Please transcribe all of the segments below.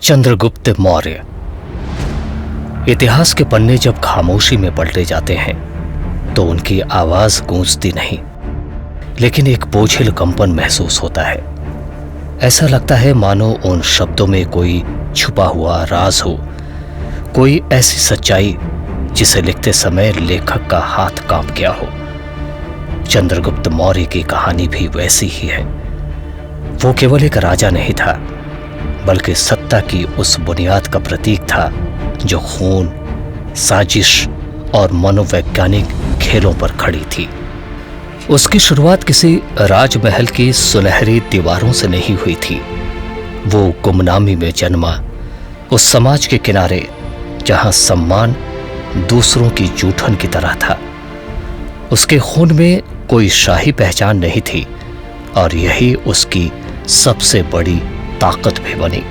चंद्रगुप्त मौर्य। इतिहास के पन्ने जब खामोशी में पलटे जाते हैं तो उनकी आवाज गूंजती नहीं, लेकिन एक बोझिल कंपन महसूस होता है। ऐसा लगता है मानो उन शब्दों में कोई छुपा हुआ राज हो, कोई ऐसी सच्चाई जिसे लिखते समय लेखक का हाथ कांप गया हो। चंद्रगुप्त मौर्य की कहानी भी वैसी ही है। वो केवल एक राजा नहीं था, बल्कि सत्ता की उस बुनियाद का प्रतीक था जो खून, साजिश और मनोवैज्ञानिक खेलों पर खड़ी थी। उसकी शुरुआत किसी राजमहल की सुनहरी दीवारों से नहीं हुई थी। वो गुमनामी में जन्मा, उस समाज के किनारे जहां सम्मान दूसरों की जूठन की तरह था। उसके खून में कोई शाही पहचान नहीं थी और यही उसकी सबसे बड़ी ताकत भी बनी,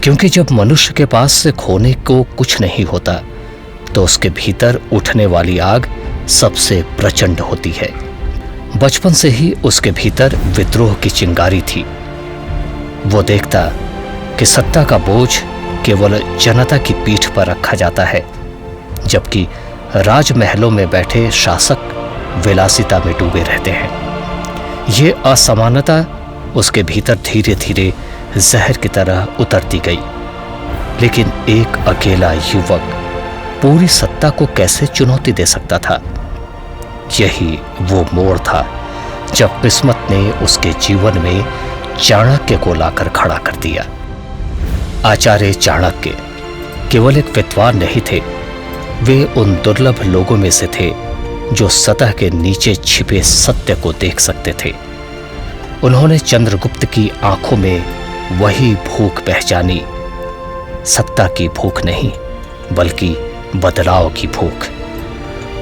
क्योंकि जब मनुष्य के पास से खोने को कुछ नहीं होता तो उसके भीतर उठने वाली आग सबसे प्रचंड होती है। बचपन से ही उसके भीतर विद्रोह की चिंगारी थी। वो देखता कि सत्ता का बोझ केवल जनता की पीठ पर रखा जाता है, जबकि राजमहलों में बैठे शासक विलासिता में डूबे रहते हैं। ये असमानता उसके भीतर धीरे धीरे जहर की तरह उतरती गई। लेकिन एक अकेला युवक पूरी सत्ता को कैसे चुनौती दे सकता था? यही वो मोड़ था जब किस्मत ने उसके जीवन में चाणक्य को लाकर खड़ा कर दिया। आचार्य चाणक्य केवल एक विद्वान नहीं थे, वे उन दुर्लभ लोगों में से थे जो सतह के नीचे छिपे सत्य को देख सकते थे। उन्होंने चंद्रगुप्त की आंखों में वही भूख पहचानी, सत्ता की भूख नहीं बल्कि बदलाव की भूख।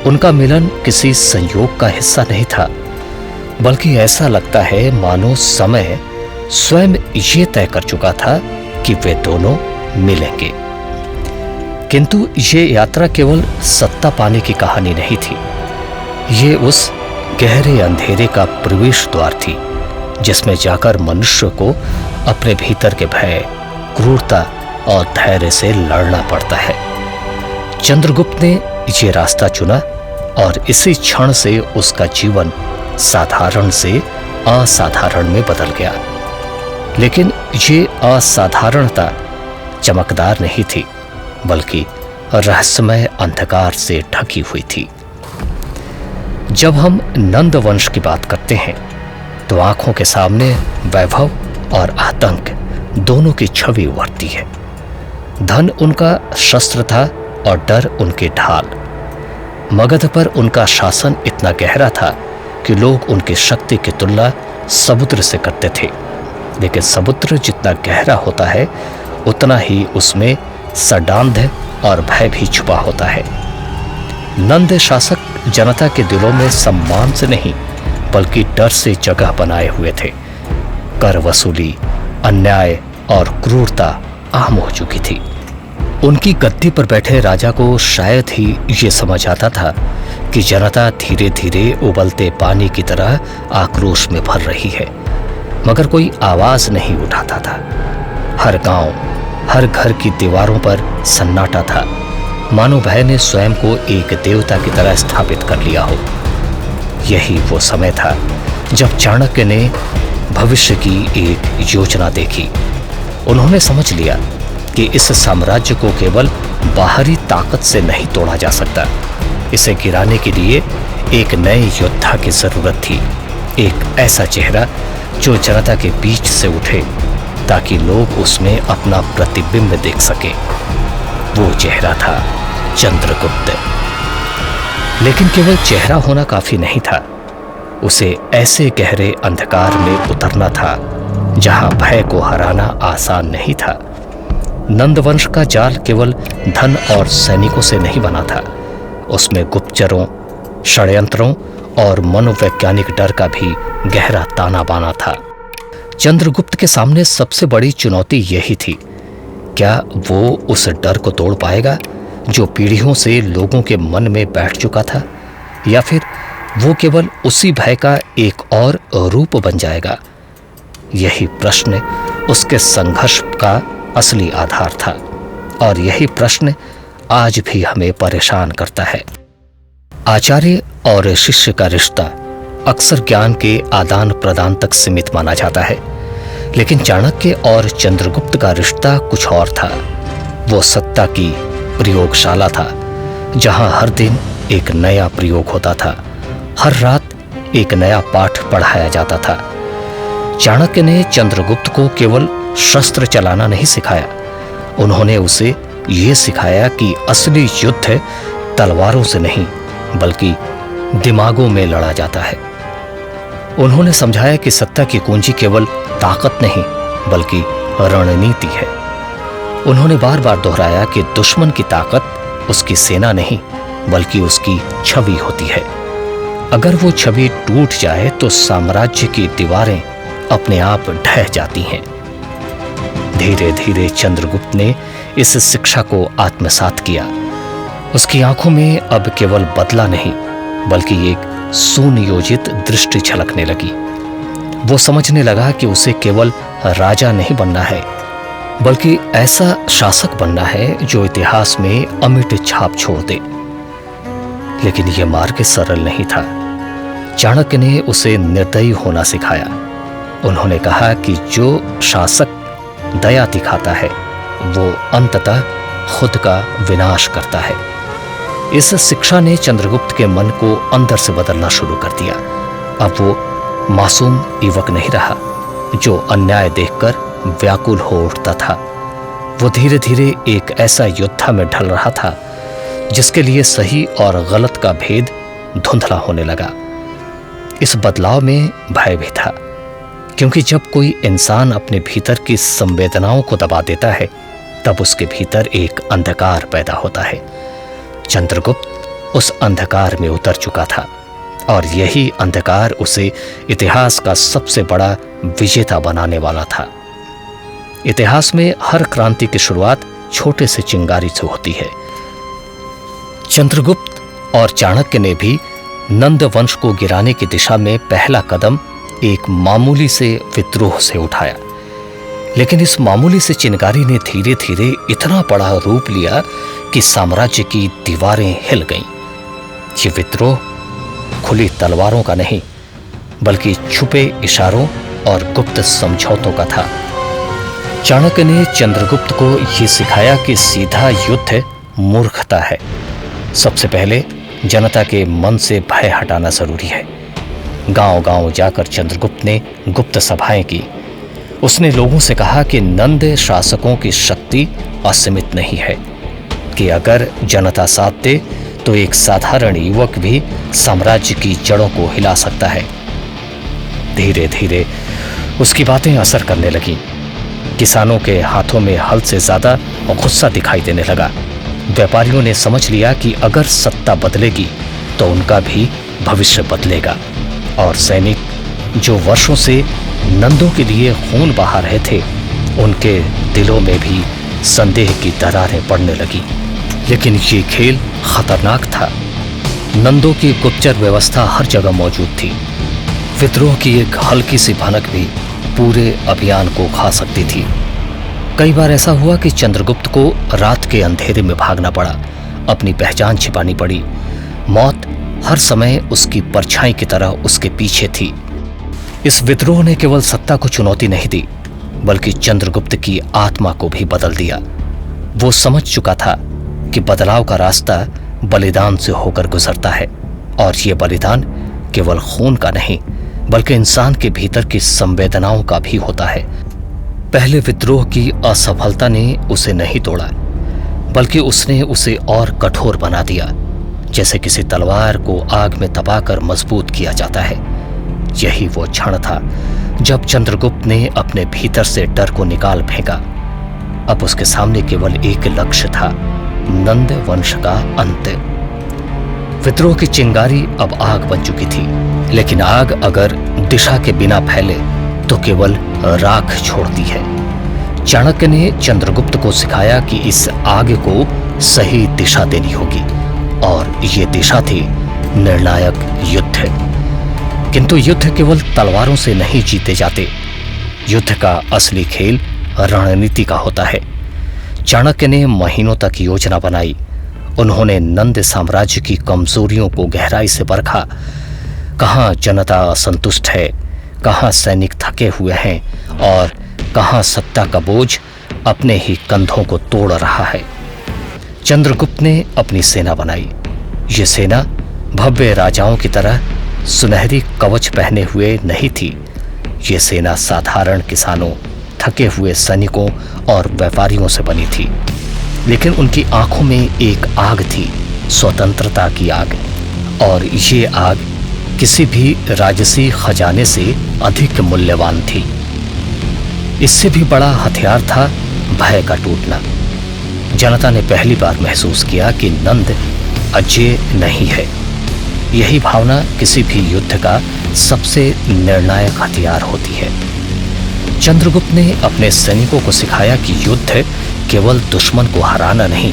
उनका मिलन किसी संयोग का हिस्सा नहीं था, बल्कि ऐसा लगता है मानो समय स्वयं ये तय कर चुका था कि वे दोनों मिलेंगे। किंतु ये यात्रा केवल सत्ता पाने की कहानी नहीं थी। ये उस गहरे अंधेरे का प्रवेश द्वार थी जिसमें जाकर मनुष्य को अपने भीतर के भय, क्रूरता और धैर्य से लड़ना पड़ता है। चंद्रगुप्त ने ये रास्ता चुना और इसी क्षण से उसका जीवन साधारण से असाधारण में बदल गया। लेकिन ये असाधारणता चमकदार नहीं थी, बल्कि रहस्यमय अंधकार से ढकी हुई थी। जब हम नंद वंश की बात करते हैं तो आंखों के सामने वैभव और आतंक दोनों की छवि उभरती है। धन उनका शस्त्र था और डर उनके ढाल। मगध पर उनका शासन इतना गहरा था कि लोग उनकी शक्ति की तुलना समुद्र से करते थे। लेकिन समुद्र जितना गहरा होता है उतना ही उसमें सडांध और भय भी छुपा होता है। नंद शासक जनता के दिलों में सम्मान से नहीं बल्कि डर से जगह बनाए हुए थे। कर वसूली, अन्याय और क्रूरता आम हो चुकी थी। उनकी गद्दी पर बैठे राजा को शायद ही ये समझ आता था कि जनता धीरे धीरे उबलते पानी की तरह आक्रोश में भर रही है, मगर कोई आवाज नहीं उठाता था। हर गांव, हर घर की दीवारों पर सन्नाटा था, मानो भय ने स्वयं को एक देवता की तरह स्थापित कर लिया हो। यही वो समय था जब चाणक्य ने भविष्य की एक योजना देखी। उन्होंने समझ लिया कि इस साम्राज्य को केवल बाहरी ताकत से नहीं तोड़ा जा सकता। इसे गिराने के लिए एक नए योद्धा की जरूरत थी, एक ऐसा चेहरा जो जनता के बीच से उठे ताकि लोग उसमें अपना प्रतिबिंब देख सके। वो चेहरा था चंद्रगुप्त। लेकिन केवल चेहरा होना काफी नहीं था, उसे ऐसे गहरे अंधकार में उतरना था जहां भय को हराना आसान नहीं था। नंदवंश का जाल केवल धन और सैनिकों से नहीं बना था, उसमें गुप्तचरों, षड्यंत्रों और मनोवैज्ञानिक डर का भी गहरा ताना बाना था। चंद्रगुप्त के सामने सबसे बड़ी चुनौती यही थी, क्या वो उस डर को तोड़ पाएगा जो पीढ़ियों से लोगों के मन में बैठ चुका था, या फिर वो केवल उसी भय का एक और रूप बन जाएगा? यही प्रश्न उसके संघर्ष का असली आधार था। और यही प्रश्न आज भी हमें परेशान करता है। आचार्य और शिष्य का रिश्ता अक्सर ज्ञान के आदान प्रदान तक सीमित माना जाता है, लेकिन चाणक्य और चंद्रगुप्त का रिश्ता कुछ और था। वो सत्ता की प्रयोगशाला था, जहां हर दिन एक नया प्रयोग होता था, हर रात एक नया पाठ पढ़ाया जाता था। चाणक्य ने चंद्रगुप्त को केवल शस्त्र चलाना नहीं सिखाया, उन्होंने उसे ये सिखाया कि असली युद्ध तलवारों से नहीं बल्कि दिमागों में लड़ा जाता है। उन्होंने समझाया कि सत्ता की कुंजी केवल ताकत नहीं बल्कि रणनीति है। उन्होंने बार बार दोहराया कि दुश्मन की ताकत उसकी सेना नहीं बल्कि उसकी छवि होती है। अगर वो छवि टूट जाए तो साम्राज्य की दीवारें अपने आप ढह जाती हैं। धीरे धीरे चंद्रगुप्त ने इस शिक्षा को आत्मसात किया। उसकी आंखों में अब केवल बदला नहीं बल्कि एक सुनियोजित दृष्टि झलकने लगी। वो समझने लगा कि उसे केवल राजा नहीं बनना है बल्कि ऐसा शासक बनना है जो इतिहास में अमिट छाप छोड़ दे। लेकिन यह मार्ग सरल नहीं था। चाणक्य ने उसे निर्दयी होना सिखाया। उन्होंने कहा कि जो शासक दया दिखाता है वो अंततः खुद का विनाश करता है। इस शिक्षा ने चंद्रगुप्त के मन को अंदर से बदलना शुरू कर दिया। अब वो मासूम युवक नहीं रहा जो अन्याय देखकर व्याकुल हो उठता था। वो धीरे धीरे एक ऐसा योद्धा में ढल रहा था जिसके लिए सही और गलत का भेद धुंधला होने लगा। इस बदलाव में भय भी था, क्योंकि जब कोई इंसान अपने भीतर की संवेदनाओं को दबा देता है तब उसके भीतर एक अंधकार पैदा होता है। चंद्रगुप्त उस अंधकार में उतर चुका था और यही अंधकार उसे इतिहास का सबसे बड़ा विजेता बनाने वाला था। इतिहास में हर क्रांति की शुरुआत छोटे से चिंगारी से होती है। चंद्रगुप्त और चाणक्य ने भी नंद वंश को गिराने की दिशा में पहला कदम एक मामूली से विद्रोह से उठाया। लेकिन इस मामूली से चिंगारी ने धीरे धीरे इतना बड़ा रूप लिया कि साम्राज्य की दीवारें हिल गईं। ये विद्रोह खुली तलवारों का नहीं बल्कि छुपे इशारों और गुप्त समझौतों का था। चाणक्य ने चंद्रगुप्त को यह सिखाया कि सीधा युद्ध मूर्खता है। सबसे पहले जनता के मन से भय हटाना जरूरी है। गांव-गांव जाकर चंद्रगुप्त ने गुप्त सभाएं की। उसने लोगों से कहा कि नंद शासकों की शक्ति असीमित नहीं है, कि अगर जनता साथ दे तो एक साधारण युवक भी साम्राज्य की जड़ों को हिला सकता है। धीरे धीरे उसकी बातें असर करने लगीं। किसानों के हाथों में हल से ज्यादा गुस्सा दिखाई देने लगा। व्यापारियों ने समझ लिया कि अगर सत्ता बदलेगी तो उनका भी भविष्य बदलेगा। और सैनिक जो वर्षों से नंदों के लिए खून बहा रहे थे, उनके दिलों में भी संदेह की दरारें पड़ने लगी। लेकिन ये खेल खतरनाक था। नंदों की गुप्तचर व्यवस्था हर जगह मौजूद थी। विद्रोह की एक हल्की सी भनक भी पूरे अभियान को खा सकती थी। कई बार ऐसा हुआ कि चंद्रगुप्त को रात के अंधेरे में भागना पड़ा, अपनी पहचान छिपानी पड़ी। मौत हर समय उसकी परछाई की तरह उसके पीछे थी। इस विद्रोह ने केवल सत्ता को चुनौती नहीं दी बल्कि चंद्रगुप्त की आत्मा को भी बदल दिया। वो समझ चुका था कि बदलाव का रास्ता बलिदान से होकर गुजरता है, और ये बलिदान केवल खून का नहीं बल्कि इंसान के भीतर की संवेदनाओं का भी होता है। पहले विद्रोह की असफलता ने उसे नहीं तोड़ा बल्कि उसने उसे और कठोर बना दिया, जैसे किसी तलवार को आग में दबाकर मजबूत किया जाता है। यही वो क्षण था जब चंद्रगुप्त ने अपने भीतर से डर को निकाल फेंका। अब उसके सामने केवल एक लक्ष्य था, नंद वंश का अंत। विद्रोह की चिंगारी अब आग बन चुकी थी, लेकिन आग अगर दिशा के बिना फैले तो केवल राख छोड़ती है। चाणक्य ने चंद्रगुप्त को सिखाया कि इस आग को सही दिशा देनी होगी, और ये दिशा थी निर्णायक युद्ध। किंतु युद्ध केवल तलवारों से नहीं जीते जाते। युद्ध का असली खेल रणनीति का होता है। चाणक्य ने महीनों तक योजना बनाई। उन्होंने नंद साम्राज्य की कमजोरियों को गहराई से परखा। कहाँ जनता असंतुष्ट है, कहाँ सैनिक थके हुए हैं और कहाँ सत्ता का बोझ अपने ही कंधों को तोड़ रहा है। चंद्रगुप्त ने अपनी सेना बनाई। ये सेना भव्य राजाओं की तरह सुनहरी कवच पहने हुए नहीं थी। ये सेना साधारण किसानों, थके हुए सैनिकों और व्यापारियों से बनी थी। लेकिन उनकी आंखों में एक आग थी, स्वतंत्रता की आग। और ये आग किसी भी राजसी खजाने से अधिक मूल्यवान थी। इससे भी बड़ा हथियार था भय का टूटना। जनता ने पहली बार महसूस किया कि नंद अजेय नहीं है। यही भावना किसी भी युद्ध का सबसे निर्णायक हथियार होती है। चंद्रगुप्त ने अपने सैनिकों को सिखाया कि युद्ध केवल दुश्मन को हराना नहीं,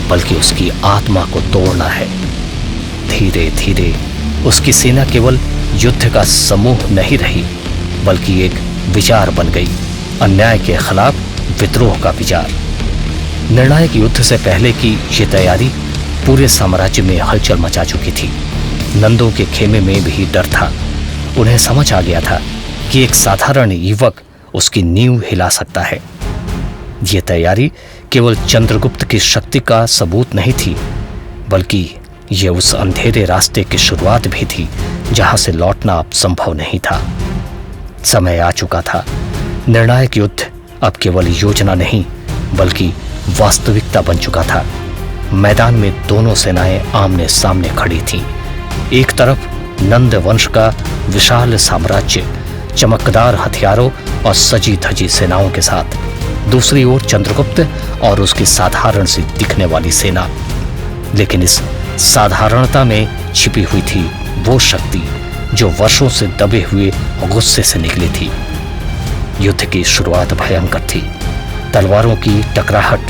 बल्कि उसकी आत्मा को तोड़ना है। धीरे धीरे उसकी सेना केवल युद्ध का समूह नहीं रही, बल्कि एक विचार बन गई, अन्याय के खिलाफ विद्रोह का विचार। निर्णायक युद्ध से पहले की ये तैयारी पूरे साम्राज्य में हलचल मचा चुकी थी। नंदों के खेमे में भी डर था। उन्हें समझ आ गया था कि एक साधारण युवक उसकी नींव हिला सकता है। ये तैयारी केवल चंद्रगुप्त की शक्ति का सबूत नहीं थी, बल्कि ये उस अंधेरे रास्ते की शुरुआत भी थी जहां से लौटना अब संभव नहीं था। समय आ चुका था। निर्णायक युद्ध अब केवल योजना नहीं, बल्कि वास्तविकता बन चुका था। मैदान में दोनों सेनाएं आमने सामने खड़ी थीं। एक तरफ नंद वंश का विशाल साम्राज्य चमकदार हथियारों और सजी धजी सेनाओं के साथ, दूसरी ओर चंद्रगुप्त और उसकी साधारण सी दिखने वाली सेना। लेकिन इस साधारणता में छिपी हुई थी वो शक्ति जो वर्षों से दबे हुए गुस्से से निकली थी। युद्ध की शुरुआत भयंकर थी। तलवारों की टकराहट,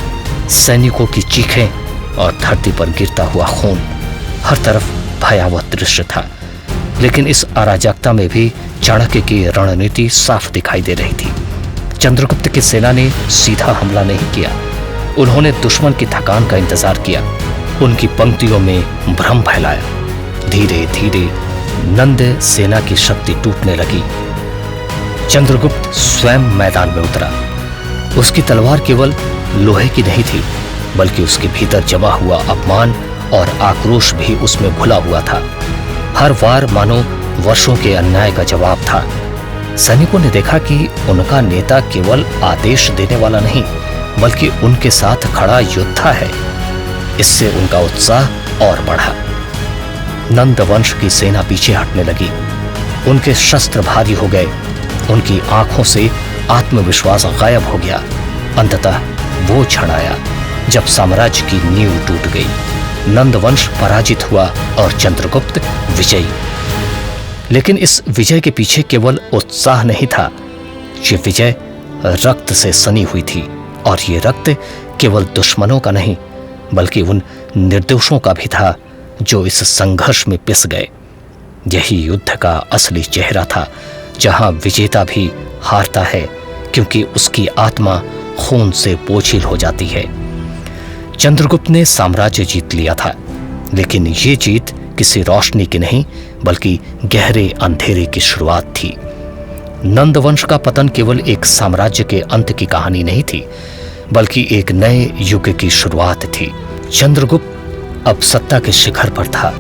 सैनिकों की चीखें और धरती पर गिरता हुआ खून, हर तरफ भयावह दृश्य था। लेकिन इस अराजकता में भी चाणक्य की रणनीति साफ दिखाई दे रही थी। चंद्रगुप्त की सेना ने सीधा हमला नहीं किया। उन्होंने दुश्मन की थकान का इंतजार किया, उनकी पंक्तियों में भ्रम फैलाया। धीरे धीरे नंद सेना की शक्ति टूटने लगी। चंद्रगुप्त स्वयं मैदान में उतरा। उसकी तलवार केवल लोहे की नहीं थी, बल्कि उसके भीतर जमा हुआ अपमान और आक्रोश भी उसमें घुला हुआ था। हर वार मानो वर्षों के अन्याय का जवाब था। सैनिकों ने देखा कि उनका नेता केवल आदेश देने वाला नहीं, बल्कि उनके साथ खड़ा योद्धा है। इससे उनका उत्साह और बढ़ा। नंद वंश की सेना पीछे हटने लगी। उनके शस्त्र भारी हो गए। उनकी आंखों से आत्मविश्वास गायब हो गया। अंततः वो क्षण आया जब साम्राज्य की नींव टूट गई। नंद वंश पराजित हुआ और चंद्रगुप्त विजयी। लेकिन इस विजय के पीछे केवल उत्साह नहीं था। ये विजय रक्त से सनी हुई थी, और ये रक्त केवल दुश्मनों का नहीं, बल्कि उन निर्दोषों का भी था जो इस संघर्ष में पिस गए। यही युद्ध का असली चेहरा था, जहां विजेता भी हारता है क्योंकि उसकी आत्मा खून से बोझिल हो जाती है। चंद्रगुप्त ने साम्राज्य जीत लिया था, लेकिन ये जीत किसी रोशनी की नहीं, बल्कि गहरे अंधेरे की शुरुआत थी। नंदवंश का पतन केवल एक साम्राज्य के अंत की कहानी नहीं थी, बल्कि एक नए युग की शुरुआत थी। चंद्रगुप्त अब सत्ता के शिखर पर था।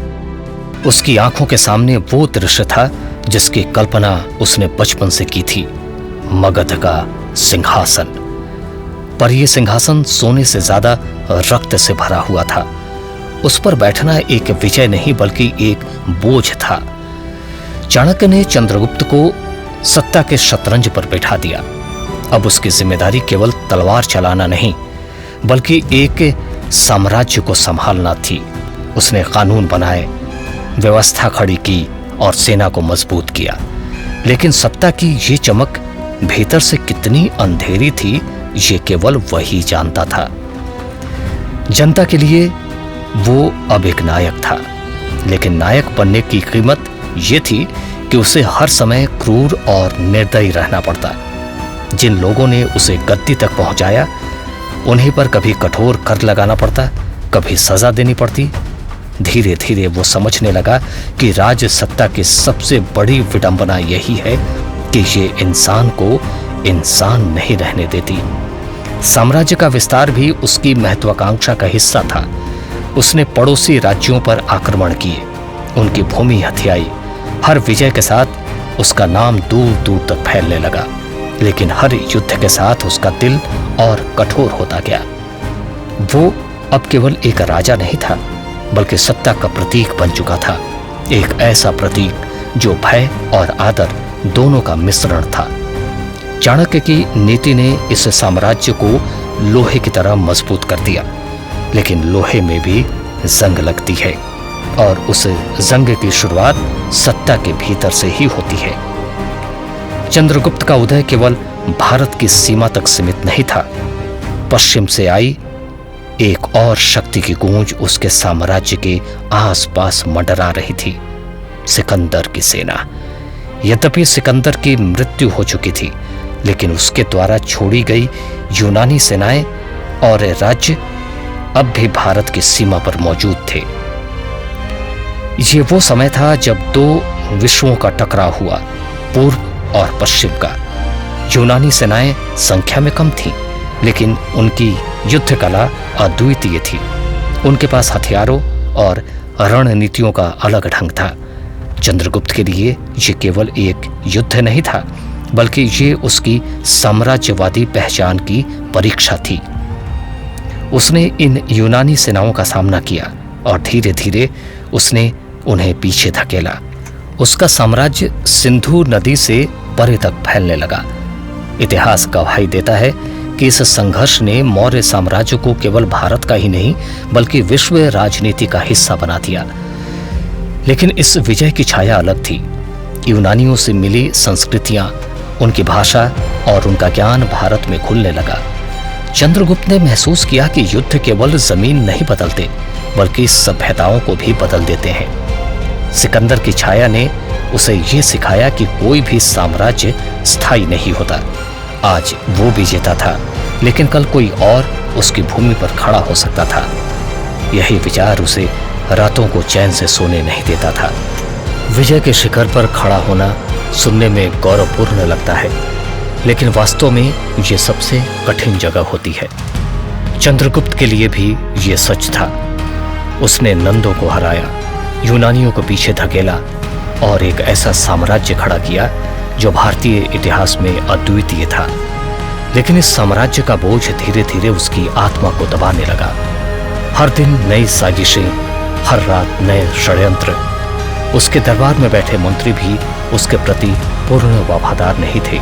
उसकी आंखों के सामने वो दृश्य था जिसकी कल्पना उसने बचपन से की थी, मगध का सिंहासन। पर यह सिंहासन सोने से ज्यादा रक्त से भरा हुआ था। उस पर बैठना एक विजय नहीं, बल्कि एक बोझ था। चाणक्य ने चंद्रगुप्त को सत्ता के शतरंज पर बैठा दिया। अब उसकी जिम्मेदारी केवल तलवार चलाना नहीं, बल्कि एक साम्राज्य को संभालना थी। उसने कानून बनाए, व्यवस्था खड़ी की और सेना को मजबूत किया। लेकिन सत्ता की ये चमक भीतर से कितनी अंधेरी थी, ये केवल वही जानता था। जनता के लिए वो अब एक नायक था, लेकिन नायक बनने की कीमत ये थी कि उसे हर समय क्रूर और निर्दयी रहना पड़ता। जिन लोगों ने उसे गद्दी तक पहुंचाया, उन्हीं पर कभी कठोर कर लगाना पड़ता, कभी सजा देनी पड़ती। धीरे धीरे वो समझने लगा कि राज सत्ता की सबसे बड़ी विडंबना यही है कि ये इंसान को इंसान नहीं रहने देती। साम्राज्य का विस्तार भी उसकी महत्वाकांक्षा का हिस्सा था। उसने पड़ोसी राज्यों पर आक्रमण किए, उनकी भूमि हथियाई। हर विजय के साथ उसका नाम दूर दूर तक फैलने लगा, लेकिन हर युद्ध के साथ उसका दिल और कठोर होता गया। वो अब केवल एक राजा नहीं था, बल्कि सत्ता का प्रतीक बन चुका था। एक ऐसा प्रतीक जो भय और आदर दोनों का मिश्रण था। चाणक्य की नीति ने इस साम्राज्य को लोहे की तरह मजबूत कर दिया, लेकिन लोहे में भी जंग लगती है, और उस जंग की शुरुआत सत्ता के भीतर से ही होती है। चंद्रगुप्त का उदय केवल भारत की सीमा तक सीमित नहीं था। पश्चिम से आई एक और शक्ति की गूंज उसके साम्राज्य के आसपास मंडरा रही थी, सिकंदर की सेना। यद्यपि सिकंदर की मृत्यु हो चुकी थी, लेकिन उसके द्वारा छोड़ी गई यूनानी सेनाएं और राज्य अब भी भारत की सीमा पर मौजूद थे। ये वो समय था जब दो विश्वों का टकराव हुआ, पूर्व और पश्चिम का। यूनानी सेनाएं संख्या में कम थीं, लेकिन उनकी युद्ध कला अद्वितीय थी। उनके पास हथियारों और रणनीतियों का अलग ढंग था। चंद्रगुप्त के लिए ये केवल एक युद्ध नहीं था, बल्कि ये उसकी साम्राज्यवादी पहचान की परीक्षा थी। उसने इन यूनानी सेनाओं का सामना किया और धीरे धीरे उसने उन्हें पीछे धकेला। उसका साम्राज्य सिंधु नदी से परे तक फैलने लगा। इतिहास गवाही देता है कि इस संघर्ष ने मौर्य साम्राज्य को केवल भारत का ही नहीं, बल्कि विश्व राजनीति का हिस्सा बना दिया। लेकिन इस विजय की छाया अलग थी। यूनानियों से मिली संस्कृतियां, उनकी भाषा और उनका ज्ञान भारत में घुलने लगा। चंद्रगुप्त ने महसूस किया कि युद्ध केवल जमीन नहीं बदलते, बल्कि सभ्यताओं को भी बदल देते हैं। सिकंदर की छाया ने उसे ये सिखाया कि कोई भी साम्राज्य स्थायी नहीं होता। आज वो विजेता था, लेकिन कल कोई और उसकी भूमि पर खड़ा हो सकता था। यही विचार उसे रातों को चैन से सोने नहीं देता था। विजय के शिखर पर खड़ा होना सुनने में गौरवपूर्ण लगता है, लेकिन वास्तव में ये सबसे कठिन जगह होती है। चंद्रगुप्त के लिए भी ये सच था। उसने नंदों को हराया, यूनानियों को पीछे धकेला और एक ऐसा साम्राज्य खड़ा किया जो भारतीय इतिहास में अद्वितीय था। लेकिन इस साम्राज्य का बोझ धीरे धीरे उसकी आत्मा को दबाने लगा। हर दिन नई साजिशें, हर रात नए षड्यंत्र। उसके दरबार में बैठे मंत्री भी उसके प्रति पूर्ण वफादार नहीं थे।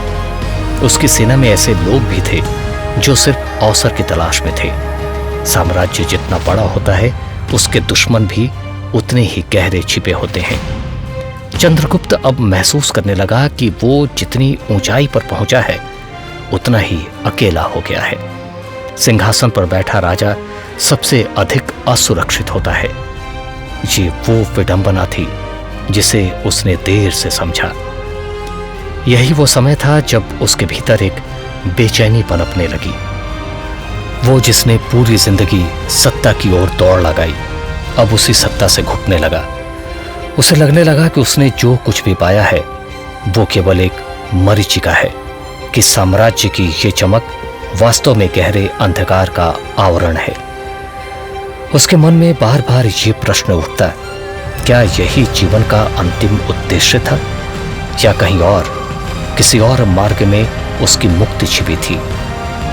उसकी सेना में ऐसे लोग भी थे जो सिर्फ अवसर की तलाश में थे। साम्राज्य जितना बड़ा होता है, उसके दुश्मन भी उतने ही गहरे छिपे होते हैं। चंद्रगुप्त अब महसूस करने लगा कि वो जितनी ऊंचाई पर पहुंचा है, उतना ही अकेला हो गया है। सिंहासन पर बैठा राजा सबसे अधिक असुरक्षित होता है। ये वो विडंबना थी जिसे उसने देर से समझा। यही वो समय था जब उसके भीतर एक बेचैनी पनपने लगी। वो जिसने पूरी जिंदगी सत्ता की ओर दौड़ लगाई, अब उसी सत्ता से घुटने लगा। उसे लगने लगा कि उसने जो कुछ भी पाया है वो केवल एक मरीचिका है, कि साम्राज्य की ये चमक वास्तव में गहरे अंधकार का आवरण है। उसके मन में बार बार ये प्रश्न उठता, क्या यही जीवन का अंतिम उद्देश्य था, या कहीं और किसी और मार्ग में उसकी मुक्ति छिपी थी।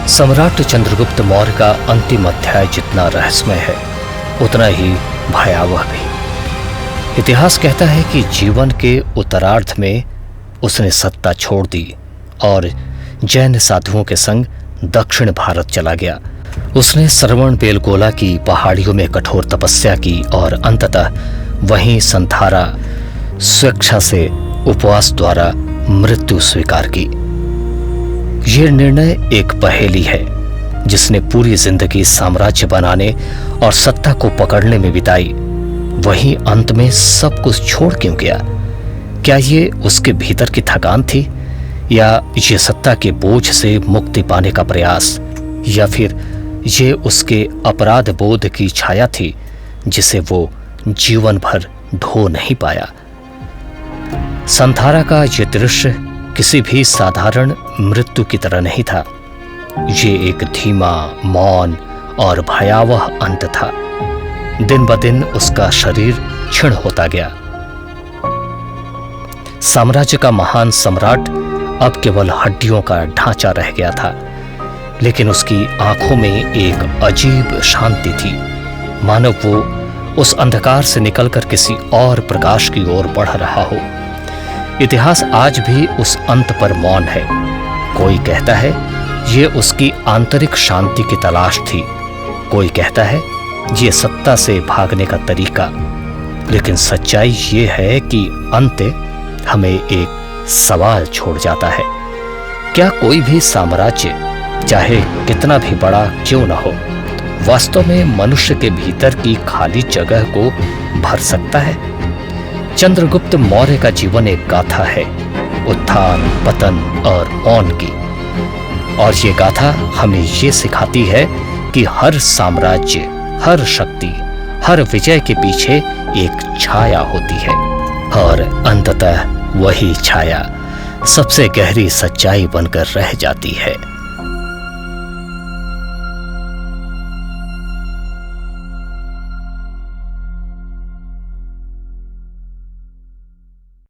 सम्राट चंद्रगुप्त मौर्य का अंतिम अध्याय जितना रहस्यमय है, उतना ही भयावह भी। इतिहास कहता है कि जीवन के उत्तरार्ध में उसने सत्ता छोड़ दी और जैन साधुओं के संग दक्षिण भारत चला गया। उसने श्रवण बेलगोला की पहाड़ियों में कठोर तपस्या की और अंततः वहीं संथारा स्वेच्छा से उपवास द्वारा मृत्यु स्वीकार की। यह निर्णय एक पहेली है जिसने पूरी जिंदगी साम्राज्य बनाने और सत्ता को पकड़ने में बिताई, वहीं अंत में सब कुछ छोड़ क्यों गया? क्या ये उसके भीतर की थकान थी, या ये सत्ता के बोझ से मुक्ति पाने का प्रयास, या फिर ये उसके अपराध बोध की छाया थी जिसे वो जीवन भर ढो नहीं पाया। संथारा का ये दृश्य किसी भी साधारण मृत्यु की तरह नहीं था। ये एक धीमा, मौन और भयावह अंत था। दिन ब दिन उसका शरीर क्षीण होता गया। साम्राज्य का महान सम्राट अब केवल हड्डियों का ढांचा रह गया था, लेकिन उसकी आंखों में एक अजीब शांति थी, मानो वो उस अंधकार से निकलकर किसी और प्रकाश की ओर बढ़ रहा हो। इतिहास आज भी उस अंत पर मौन है। कोई कहता है ये उसकी आंतरिक शांति की तलाश थी, कोई कहता है ये सत्ता से भागने का तरीका। लेकिन सच्चाई ये है कि अंत हमें एक सवाल छोड़ जाता है। क्या कोई भी साम्राज्य, चाहे कितना भी बड़ा क्यों न हो, वास्तव में मनुष्य के भीतर की खाली जगह को भर सकता है? चंद्रगुप्त मौर्य का जीवन एक गाथा है, उत्थान, पतन और मौन की। और ये गाथा हमें ये सिखाती है कि हर साम्राज्य, हर शक्ति, हर विजय के पीछे एक छाया होती है, और अंततः वही छाया सबसे गहरी सच्चाई बनकर रह जाती है।